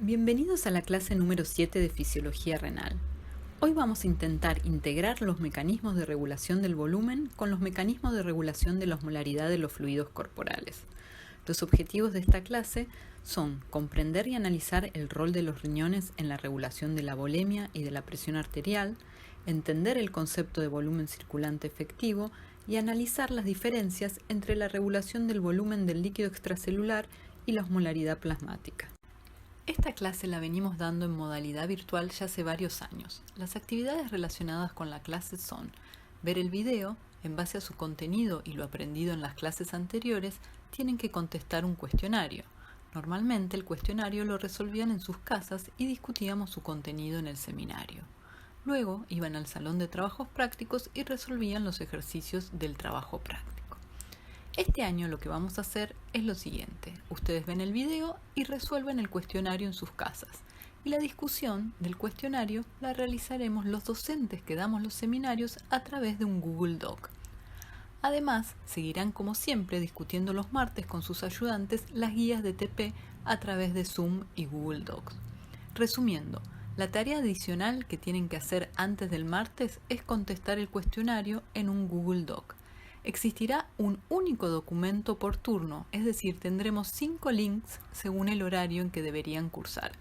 Bienvenidos a la clase número 7 de Fisiología Renal. Hoy vamos a intentar integrar los mecanismos de regulación del volumen con los mecanismos de regulación de la osmolaridad de los fluidos corporales. Los objetivos de esta clase son comprender y analizar el rol de los riñones en la regulación de la volemia y de la presión arterial, entender el concepto de volumen circulante efectivo y analizar las diferencias entre la regulación del volumen del líquido extracelular y la osmolaridad plasmática. Esta clase la venimos dando en modalidad virtual ya hace varios años. Las actividades relacionadas con la clase son ver el video, en base a su contenido y lo aprendido en las clases anteriores, tienen que contestar un cuestionario. Normalmente el cuestionario lo resolvían en sus casas y discutíamos su contenido en el seminario. Luego iban al salón de trabajos prácticos y resolvían los ejercicios del trabajo práctico. Este año lo que vamos a hacer es lo siguiente. Ustedes ven el video y resuelven el cuestionario en sus casas. Y la discusión del cuestionario la realizaremos los docentes que damos los seminarios a través de un Google Doc. Además, seguirán como siempre discutiendo los martes con sus ayudantes las guías de TP a través de Zoom y Google Docs. Resumiendo, la tarea adicional que tienen que hacer antes del martes es contestar el cuestionario en un Google Doc. Existirá un único documento por turno, es decir, tendremos 5 links según el horario en que deberían cursar.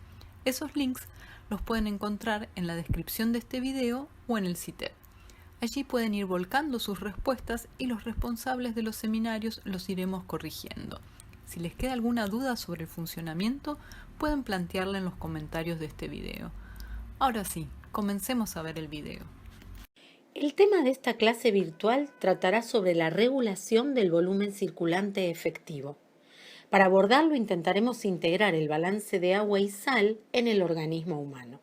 Esos links los pueden encontrar en la descripción de este video o en el CITEP. Allí pueden ir volcando sus respuestas y los responsables de los seminarios los iremos corrigiendo. Si les queda alguna duda sobre el funcionamiento, pueden plantearla en los comentarios de este video. Ahora sí, comencemos a ver el video. El tema de esta clase virtual tratará sobre la regulación del volumen circulante efectivo. Para abordarlo intentaremos integrar el balance de agua y sal en el organismo humano.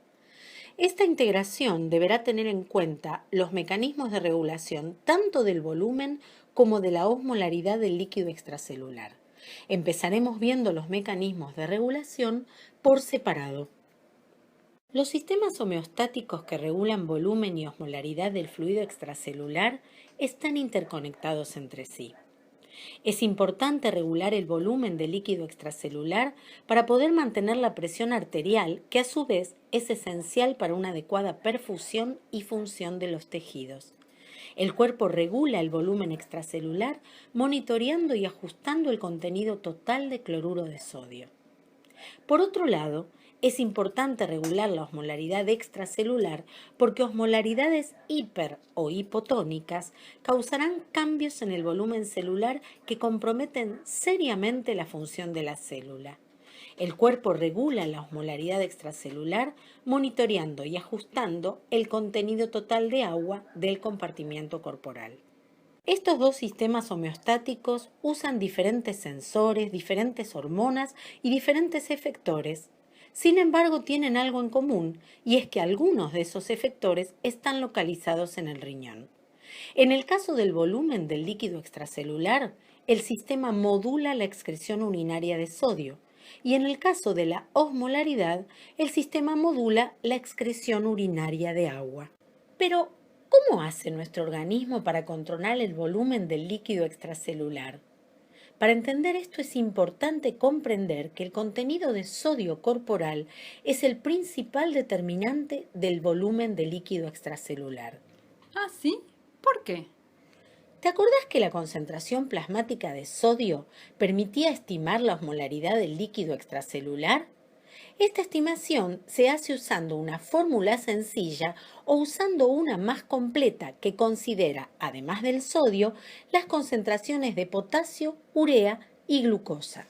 Esta integración deberá tener en cuenta los mecanismos de regulación tanto del volumen como de la osmolaridad del líquido extracelular. Empezaremos viendo los mecanismos de regulación por separado. Los sistemas homeostáticos que regulan volumen y osmolaridad del fluido extracelular están interconectados entre sí. Es importante regular el volumen del líquido extracelular para poder mantener la presión arterial, que a su vez es esencial para una adecuada perfusión y función de los tejidos. El cuerpo regula el volumen extracelular monitoreando y ajustando el contenido total de cloruro de sodio. Por otro lado, es importante regular la osmolaridad extracelular porque osmolaridades hiper o hipotónicas causarán cambios en el volumen celular que comprometen seriamente la función de la célula. El cuerpo regula la osmolaridad extracelular monitoreando y ajustando el contenido total de agua del compartimiento corporal. Estos dos sistemas homeostáticos usan diferentes sensores, diferentes hormonas y diferentes efectores. Sin embargo, tienen algo en común, y es que algunos de esos efectores están localizados en el riñón. En el caso del volumen del líquido extracelular, el sistema modula la excreción urinaria de sodio, y en el caso de la osmolaridad, el sistema modula la excreción urinaria de agua. Pero, ¿cómo hace nuestro organismo para controlar el volumen del líquido extracelular? Para entender esto es importante comprender que el contenido de sodio corporal es el principal determinante del volumen de líquido extracelular. ¿Ah, sí? ¿Por qué? ¿Te acordás que la concentración plasmática de sodio permitía estimar la osmolaridad del líquido extracelular? Esta estimación se hace usando una fórmula sencilla o usando una más completa que considera, además del sodio, las concentraciones de potasio, urea y glucosa.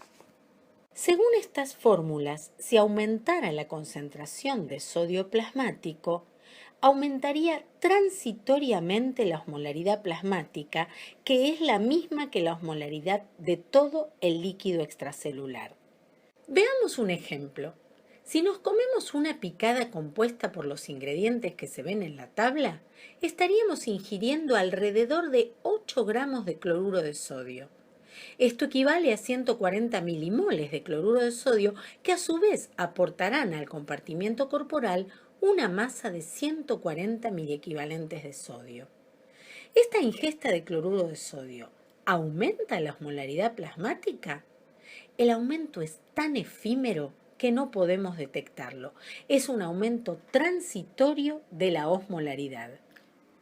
Según estas fórmulas, si aumentara la concentración de sodio plasmático, aumentaría transitoriamente la osmolaridad plasmática, que es la misma que la osmolaridad de todo el líquido extracelular. Veamos un ejemplo. Si nos comemos una picada compuesta por los ingredientes que se ven en la tabla, estaríamos ingiriendo alrededor de 8 gramos de cloruro de sodio. Esto equivale a 140 milimoles de cloruro de sodio que a su vez aportarán al compartimiento corporal una masa de 140 miliequivalentes de sodio. ¿Esta ingesta de cloruro de sodio aumenta la osmolaridad plasmática? El aumento es tan efímero que no podemos detectarlo. Es un aumento transitorio de la osmolaridad.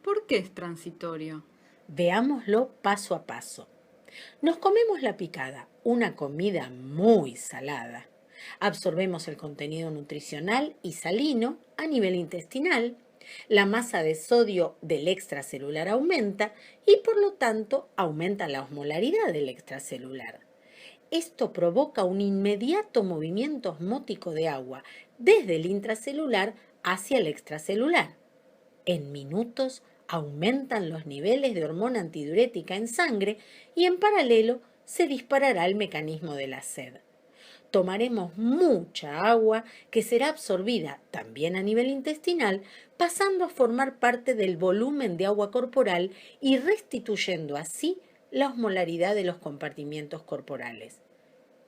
¿Por qué es transitorio? Veámoslo paso a paso. Nos comemos la picada, una comida muy salada. Absorbemos el contenido nutricional y salino a nivel intestinal. La masa de sodio del extracelular aumenta y por lo tanto aumenta la osmolaridad del extracelular. Esto provoca un inmediato movimiento osmótico de agua desde el intracelular hacia el extracelular. En minutos aumentan los niveles de hormona antidiurética en sangre y en paralelo se disparará el mecanismo de la sed. Tomaremos mucha agua que será absorbida también a nivel intestinal, pasando a formar parte del volumen de agua corporal y restituyendo así la osmolaridad de los compartimientos corporales.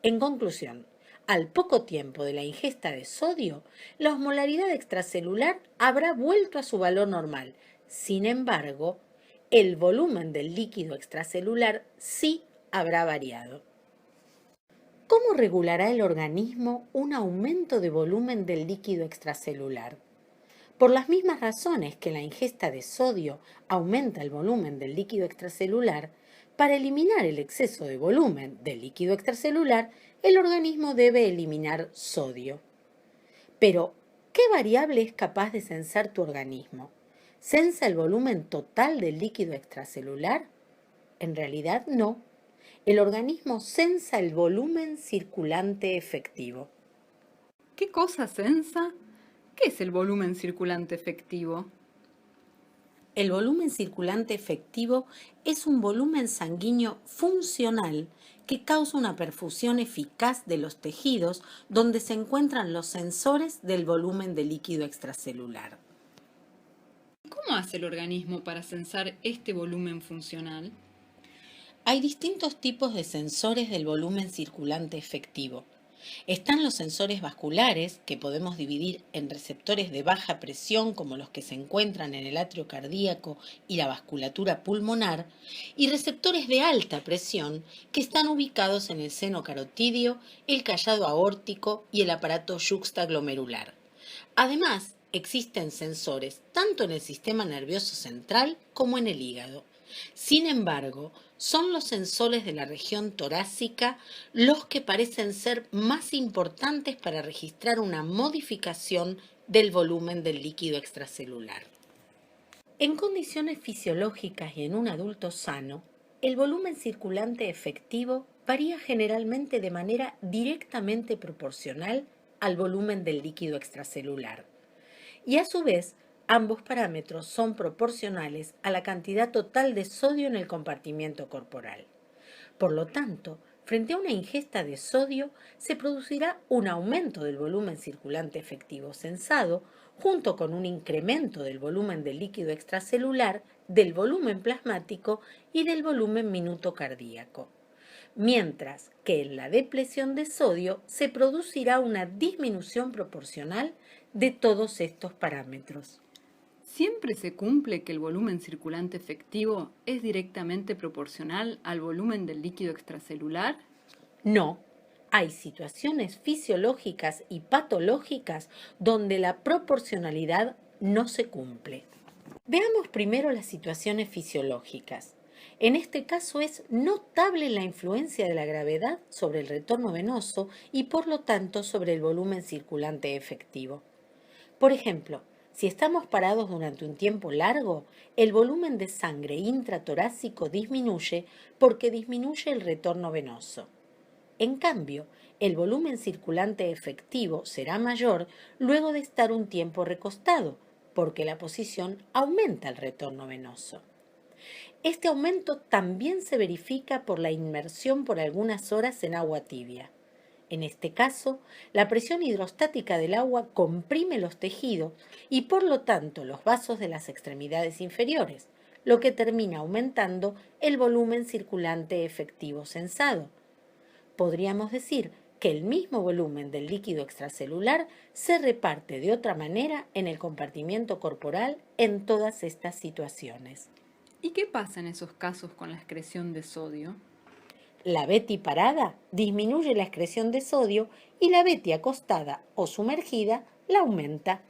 En conclusión, al poco tiempo de la ingesta de sodio, la osmolaridad extracelular habrá vuelto a su valor normal. Sin embargo, el volumen del líquido extracelular sí habrá variado. ¿Cómo regulará el organismo un aumento de volumen del líquido extracelular? Por las mismas razones que la ingesta de sodio aumenta el volumen del líquido extracelular, para eliminar el exceso de volumen del líquido extracelular, el organismo debe eliminar sodio. Pero, ¿qué variable es capaz de censar tu organismo? ¿Censa el volumen total del líquido extracelular? En realidad no. El organismo censa el volumen circulante efectivo. ¿Qué cosa censa? ¿Qué es el volumen circulante efectivo? El volumen circulante efectivo es un volumen sanguíneo funcional que causa una perfusión eficaz de los tejidos donde se encuentran los sensores del volumen de líquido extracelular. ¿Cómo hace el organismo para censar este volumen funcional? Hay distintos tipos de sensores del volumen circulante efectivo. Están los sensores vasculares, que podemos dividir en receptores de baja presión, como los que se encuentran en el atrio cardíaco y la vasculatura pulmonar, y receptores de alta presión, que están ubicados en el seno carotídeo, el callado aórtico y el aparato yuxtaglomerular. Además, existen sensores tanto en el sistema nervioso central como en el hígado. Sin embargo, son los sensores de la región torácica los que parecen ser más importantes para registrar una modificación del volumen del líquido extracelular. En condiciones fisiológicas y en un adulto sano, el volumen circulante efectivo varía generalmente de manera directamente proporcional al volumen del líquido extracelular. Y a su vez, ambos parámetros son proporcionales a la cantidad total de sodio en el compartimiento corporal. Por lo tanto, frente a una ingesta de sodio, se producirá un aumento del volumen circulante efectivo censado, junto con un incremento del volumen del líquido extracelular, del volumen plasmático y del volumen minuto cardíaco. Mientras que en la depresión de sodio se producirá una disminución proporcional de todos estos parámetros. ¿Siempre se cumple que el volumen circulante efectivo es directamente proporcional al volumen del líquido extracelular? No, hay situaciones fisiológicas y patológicas donde la proporcionalidad no se cumple. Veamos primero las situaciones fisiológicas. En este caso es notable la influencia de la gravedad sobre el retorno venoso y por lo tanto sobre el volumen circulante efectivo. Por ejemplo, si estamos parados durante un tiempo largo, el volumen de sangre intratorácico disminuye porque disminuye el retorno venoso. En cambio, el volumen circulante efectivo será mayor luego de estar un tiempo recostado, porque la posición aumenta el retorno venoso. Este aumento también se verifica por la inmersión por algunas horas en agua tibia. En este caso, la presión hidrostática del agua comprime los tejidos y por lo tanto los vasos de las extremidades inferiores, lo que termina aumentando el volumen circulante efectivo censado. Podríamos decir que el mismo volumen del líquido extracelular se reparte de otra manera en el compartimiento corporal en todas estas situaciones. ¿Y qué pasa en esos casos con la excreción de sodio? La Betty parada disminuye la excreción de sodio y la Betty acostada o sumergida la aumenta.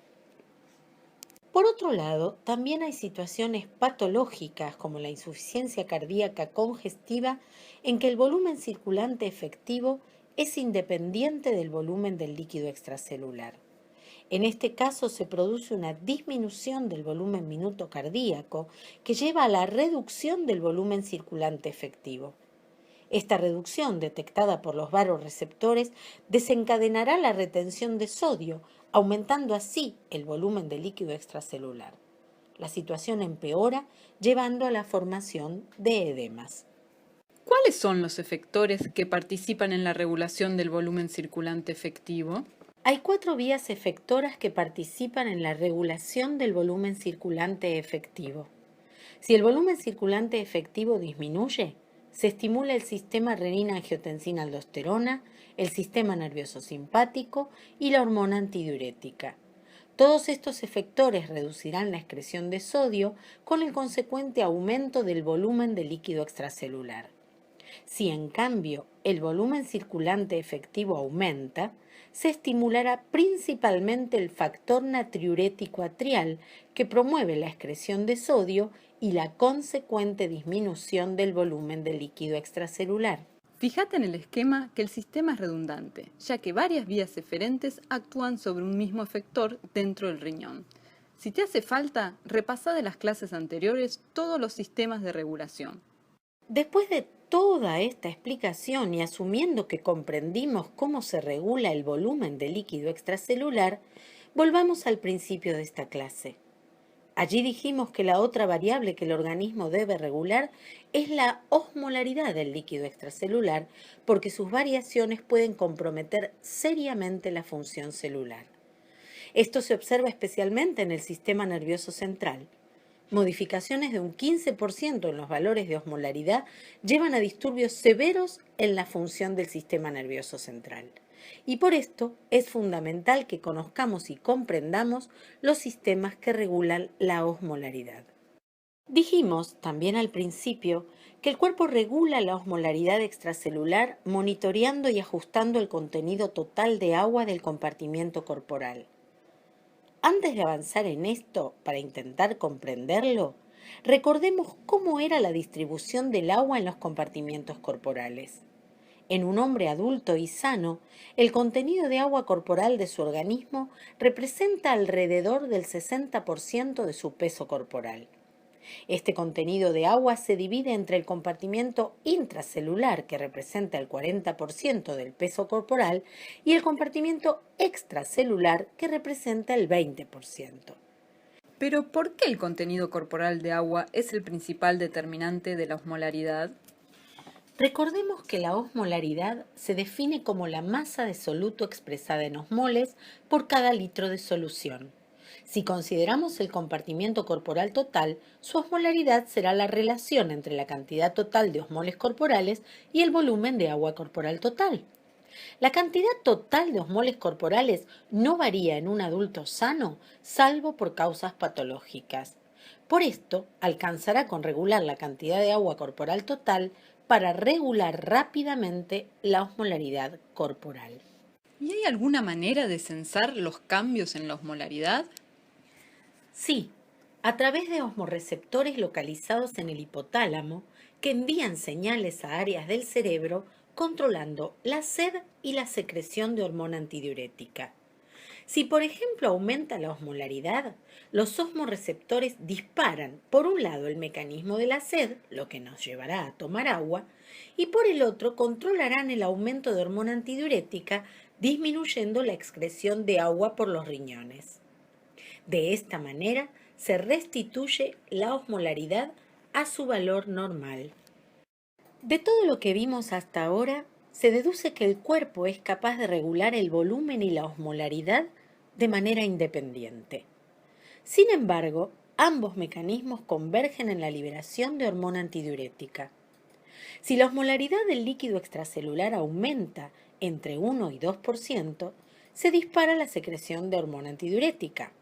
Por otro lado, también hay situaciones patológicas como la insuficiencia cardíaca congestiva en que el volumen circulante efectivo es independiente del volumen del líquido extracelular. En este caso se produce una disminución del volumen minuto cardíaco que lleva a la reducción del volumen circulante efectivo. Esta reducción, detectada por los vasoreceptores, desencadenará la retención de sodio, aumentando así el volumen de líquido extracelular. La situación empeora, llevando a la formación de edemas. ¿Cuáles son los efectores que participan en la regulación del volumen circulante efectivo? Hay 4 vías efectoras que participan en la regulación del volumen circulante efectivo. Si el volumen circulante efectivo disminuye, se estimula el sistema renina-angiotensina-aldosterona, el sistema nervioso simpático y la hormona antidiurética. Todos estos efectores reducirán la excreción de sodio con el consecuente aumento del volumen de líquido extracelular. Si en cambio el volumen circulante efectivo aumenta, se estimulará principalmente el factor natriurético atrial que promueve la excreción de sodio y la consecuente disminución del volumen de líquido extracelular. Fíjate en el esquema que el sistema es redundante, ya que varias vías eferentes actúan sobre un mismo efector dentro del riñón. Si te hace falta, repasa de las clases anteriores todos los sistemas de regulación. Después de toda esta explicación y asumiendo que comprendimos cómo se regula el volumen de líquido extracelular, volvamos al principio de esta clase. Allí dijimos que la otra variable que el organismo debe regular es la osmolaridad del líquido extracelular, porque sus variaciones pueden comprometer seriamente la función celular. Esto se observa especialmente en el sistema nervioso central. Modificaciones de un 15% en los valores de osmolaridad llevan a disturbios severos en la función del sistema nervioso central. Y por esto es fundamental que conozcamos y comprendamos los sistemas que regulan la osmolaridad. Dijimos también al principio que el cuerpo regula la osmolaridad extracelular monitoreando y ajustando el contenido total de agua del compartimiento corporal. Antes de avanzar en esto, para intentar comprenderlo, recordemos cómo era la distribución del agua en los compartimientos corporales. En un hombre adulto y sano, el contenido de agua corporal de su organismo representa alrededor del 60% de su peso corporal. Este contenido de agua se divide entre el compartimiento intracelular, que representa el 40% del peso corporal, y el compartimiento extracelular, que representa el 20%. Pero, ¿por qué el contenido corporal de agua es el principal determinante de la osmolaridad? Recordemos que la osmolaridad se define como la masa de soluto expresada en osmoles por cada litro de solución. Si consideramos el compartimiento corporal total, su osmolaridad será la relación entre la cantidad total de osmoles corporales y el volumen de agua corporal total. La cantidad total de osmoles corporales no varía en un adulto sano, salvo por causas patológicas. Por esto, alcanzará con regular la cantidad de agua corporal total para regular rápidamente la osmolaridad corporal. ¿Y hay alguna manera de censar los cambios en la osmolaridad? Sí, a través de osmorreceptores localizados en el hipotálamo que envían señales a áreas del cerebro controlando la sed y la secreción de hormona antidiurética. Si, por ejemplo, aumenta la osmolaridad, los osmorreceptores disparan, por un lado, el mecanismo de la sed, lo que nos llevará a tomar agua, y por el otro, controlarán el aumento de hormona antidiurética, disminuyendo la excreción de agua por los riñones. De esta manera, se restituye la osmolaridad a su valor normal. De todo lo que vimos hasta ahora, se deduce que el cuerpo es capaz de regular el volumen y la osmolaridad de manera independiente. Sin embargo, ambos mecanismos convergen en la liberación de hormona antidiurética. Si la osmolaridad del líquido extracelular aumenta entre 1 y 2%, se dispara la secreción de hormona antidiurética.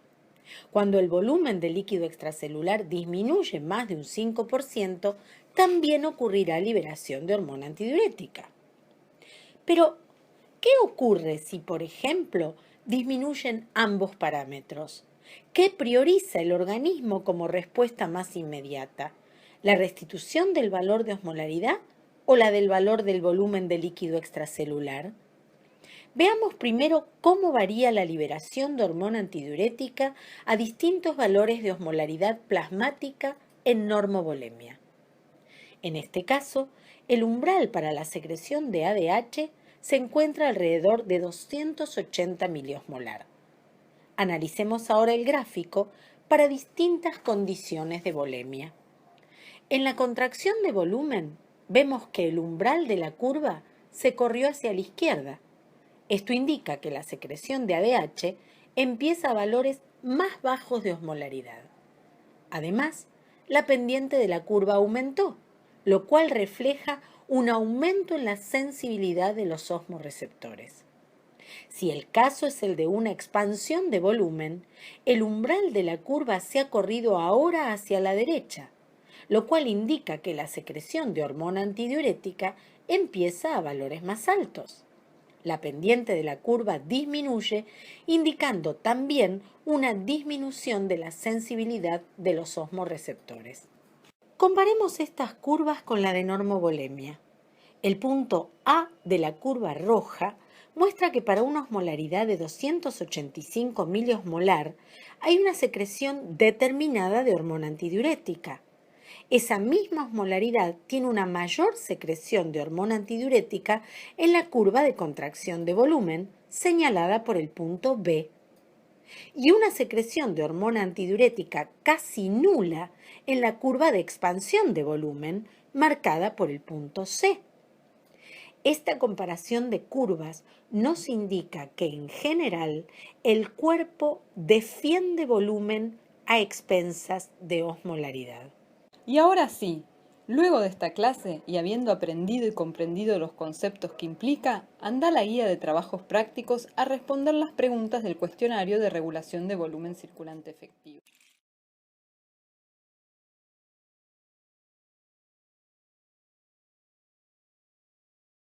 Cuando el volumen del líquido extracelular disminuye más de un 5%, también ocurrirá liberación de hormona antidiurética. Pero, ¿qué ocurre si, por ejemplo, disminuyen ambos parámetros? ¿Qué prioriza el organismo como respuesta más inmediata? ¿La restitución del valor de osmolaridad o la del valor del volumen de líquido extracelular? Veamos primero cómo varía la liberación de hormona antidiurética a distintos valores de osmolaridad plasmática en normovolemia. En este caso, el umbral para la secreción de ADH se encuentra alrededor de 280 miliosmolar. Analicemos ahora el gráfico para distintas condiciones de volemia. En la contracción de volumen, vemos que el umbral de la curva se corrió hacia la izquierda. Esto indica que la secreción de ADH empieza a valores más bajos de osmolaridad. Además, la pendiente de la curva aumentó, lo cual refleja un aumento en la sensibilidad de los osmorreceptores. Si el caso es el de una expansión de volumen, el umbral de la curva se ha corrido ahora hacia la derecha, lo cual indica que la secreción de hormona antidiurética empieza a valores más altos. La pendiente de la curva disminuye, indicando también una disminución de la sensibilidad de los osmorreceptores. Comparemos estas curvas con la de normovolemia. El punto A de la curva roja muestra que para una osmolaridad de 285 miliosmolar hay una secreción determinada de hormona antidiurética. Esa misma osmolaridad tiene una mayor secreción de hormona antidiurética en la curva de contracción de volumen, señalada por el punto B, y una secreción de hormona antidiurética casi nula en la curva de expansión de volumen, marcada por el punto C. Esta comparación de curvas nos indica que, en general, el cuerpo defiende volumen a expensas de osmolaridad. Y ahora sí, luego de esta clase y habiendo aprendido y comprendido los conceptos que implica, anda a la guía de trabajos prácticos a responder las preguntas del cuestionario de regulación de volumen circulante efectivo.